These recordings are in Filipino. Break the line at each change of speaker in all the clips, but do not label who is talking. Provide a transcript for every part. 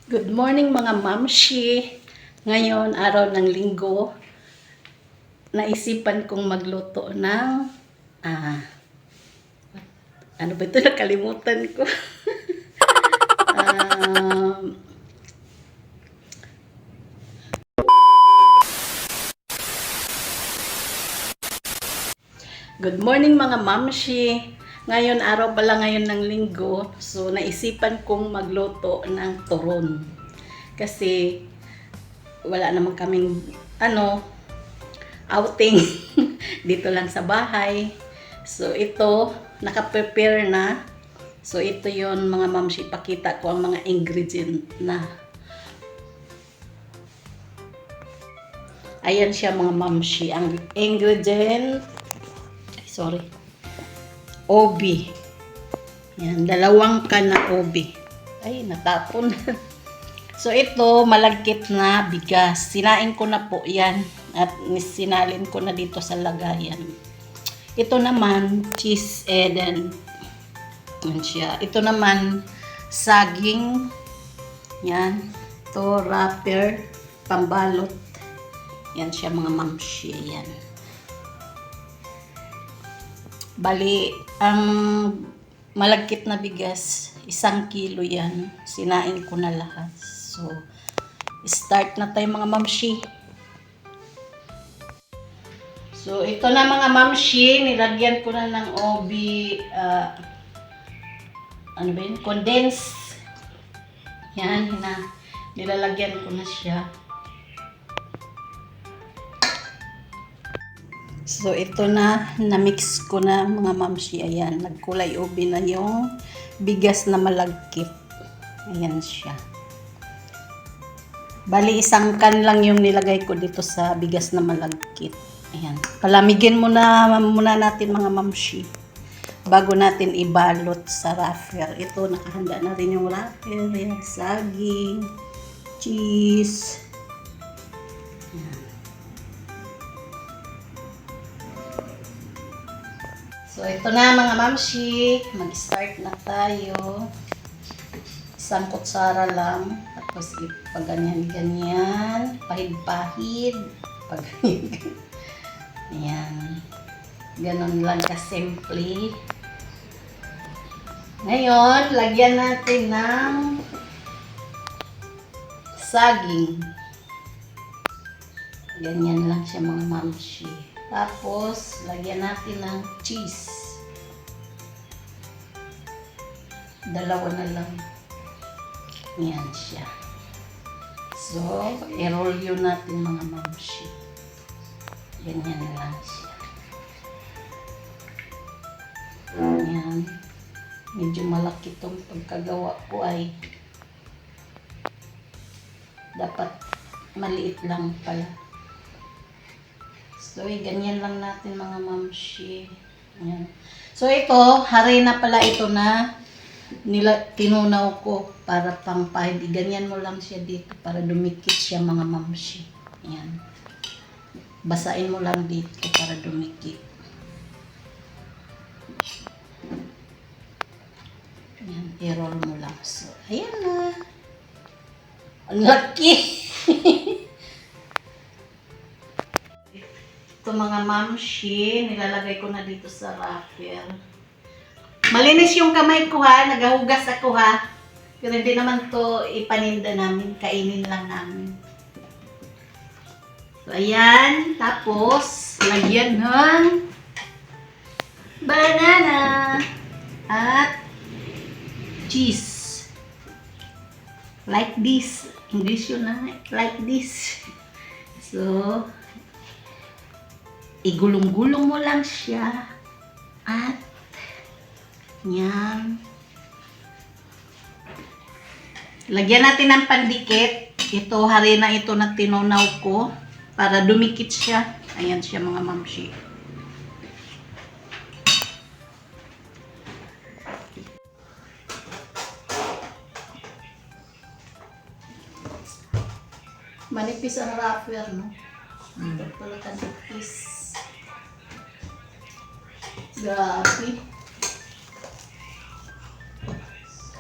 Good morning mga mamshi. Ngayon, araw ng linggo, naisipan kong magluto ng, ano ba ito? Nakalimutan ko. um, Good morning mga mamshi. Ngayon, araw pala ngayon ng linggo, so naisipan kong magluto ng turon. Kasi wala naman kaming outing dito lang sa bahay. So ito, naka-prepare na. So ito yon mga mamshi, pakita ko ang mga ingredient na. Ayan siya mga mamshi, ang ingredient. Sorry. Obi. Yan, 2 can na obi. Ay, natapon. So ito, malagkit na bigas. Sinain ko na po yan. At sinalin ko na dito sa lagayan. Ito naman, cheese eden. Yan siya. Ito naman, saging. Yan. Ito, wrapper. Pambalot. Yan siya mga mamshi. Yan. Bali, ang malagkit na bigas, 1 kilo yan. Sinain ko na lahat. So, start na tayo mga mamshi. So, ito na mga mamshi, nilagyan ko na ng obi, condense. Yan, nilalagyan ko na siya. So, ito na-mix ko na mga mamshi. Ayan, nagkulay ubi na yung bigas na malagkit. Ayan siya. Bali, 1 can lang yung nilagay ko dito sa bigas na malagkit. Ayan. Palamigin muna natin mga mamshi bago natin ibalot sa wrapper. Ito, nakahanda na rin yung wrapper. Ayan, saging, cheese. Ayan. So, ito na mga mamshi. Mag-start na tayo. 1 kutsara lang. Tapos, ipag-ganyan-ganyan. Pahid-pahid. Ayan. Ganon lang ka-simple. Ngayon, lagyan natin ng saging. Ganyan lang siya mga mamshi. Tapos, lagyan natin ng cheese. 2 na lang. Yan siya. So, i-roll yun natin mga mamshi. Ganyan lang siya. Yan. Medyo malaki itong pagkagawa ko ay dapat maliit lang pala. So, ganyan lang natin mga mamshi. Ayan. So, ito, harina pala ito na tinunaw ko para pang pahid. Ganyan mo lang siya dito para dumikit siya mga mamshi. Ayan. Basain mo lang dito para dumikit. Ayan, i-roll mo lang. So, ayan na. Ang laki! Ito mga mamshi, nilalagay ko na dito sa wrapper. Malinis yung kamay ko ha, nagahugas ako ha. Pero hindi naman to ipaninda namin, kainin lang namin. So ayan, tapos lagyan ng banana at cheese. Like this. English yun na, like this. So, igulong-gulong mo lang siya at yan. Lagyan natin ng pandikit. Ito, harina ito na tinunaw ko para dumikit siya. Ayan siya mga mamshi. Manipis ang wrapper, no? Ito pala kanipis. Grabe.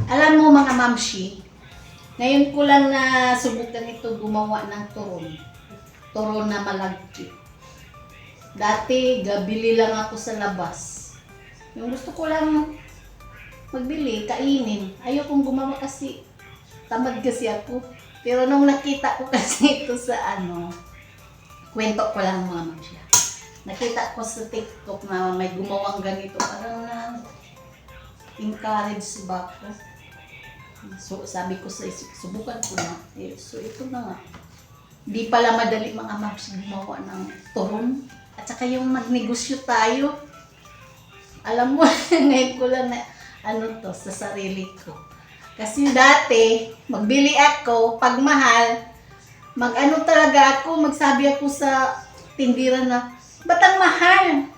Alam mo mga mamshi, Ngayon ko lang na subukan ito gumawa ng turon. Turon na malagkit. Dati, gabili lang ako sa labas. Yung gusto ko lang magbili, kainin. Ayokong gumawa kasi tamad kasi ako. Pero nung nakita ko kasi ito sa kwento ko lang mga mamsya. Nakita ko sa TikTok na may gumawang ganito. Parang encourage ba ako. So sabi ko sa subukan ko na. So ito na nga. Di pala madali mga mamsya gumawa ng turon. At saka yung magnegosyo tayo. Alam mo, ngayon ko lang na sa sarili ko. Kasi dati, magbili ako, pag mahal, talaga ako, magsabi ako sa tindira na, ba't ang mahal?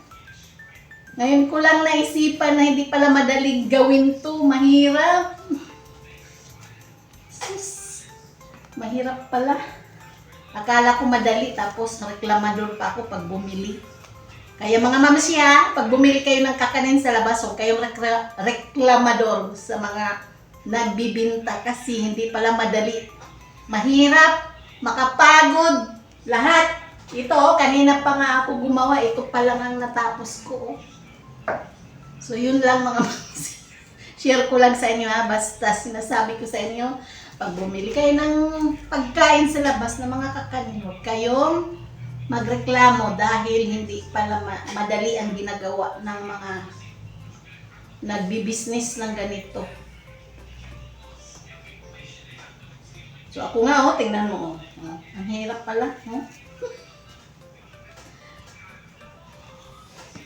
Ngayon ko lang naisipan na hindi pala madaling gawin to, mahirap. Sus, mahirap pala. Akala ko madali, tapos reklamador pa ako pag bumili. Kaya mga mamasya, pag bumili kayo ng kakanin sa labas, huwag kayong reklamador sa mga nagbibinta kasi hindi pala madali. Mahirap, makapagod, lahat. Ito, kanina pa nga ako gumawa, ito pa lang ang natapos ko. So yun lang mga mamasya. Share ko lang sa inyo basta sinasabi ko sa inyo, pag bumili kayo ng pagkain sa labas ng mga kakanin, huwag kayong magreklamo dahil hindi pala madali ang ginagawa ng mga nagbi-business ng ganito. So ako nga tingnan mo ang hirap pala,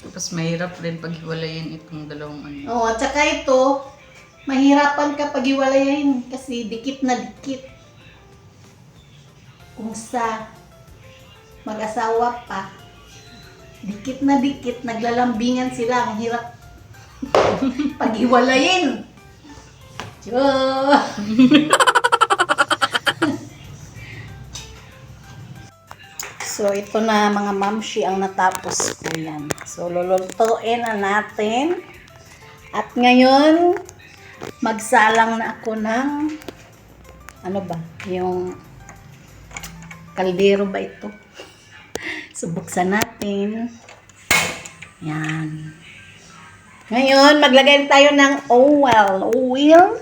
Tapos mahirap rin paghiwalayin itong dalawang
at saka ito, mahirapan ka paghiwalayin kasi dikit na dikit. Kung sa mag-asawa pa, dikit na dikit, naglalambingan sila. Ang hirap paghiwalayin. So, ito na mga mamshi ang natapos ko yan. So, lulutuin na natin. At ngayon, magsalang na ako ng yung kaldero ba ito? So, buksan natin. Yan. Ngayon, maglagay tayo ng oil.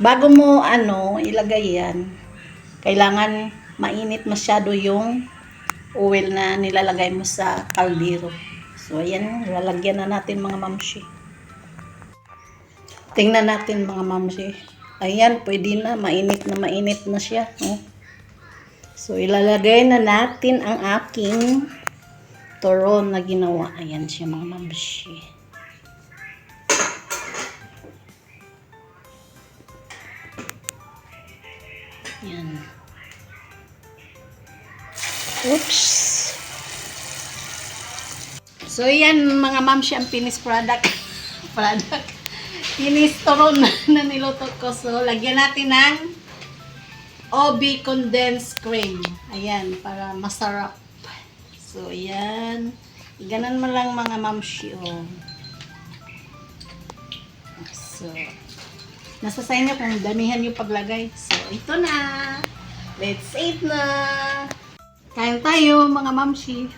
Bago mo, ilagay yan, kailangan mainit masyado yung oil na nilalagay mo sa kaldero. So, ayan, lalagyan na natin mga mamshi. Tingnan natin mga mamshi. Ayan, pwede na, mainit na siya. So, ilalagay na natin ang aking turon na ginawa. Ayan siya mga mamshi. Ayan. Oops! So, yan mga mamshi ang finished product. Finished turon na niluto ko. So, lagyan natin ng OB condensed cream. Ayan, para masarap. So, ayan. Iganan mo lang mga mamshi. So, nasa sa inyo kung damihan yung paglagay. So, ito na. Let's eat na. Kain tayo mga mamshi.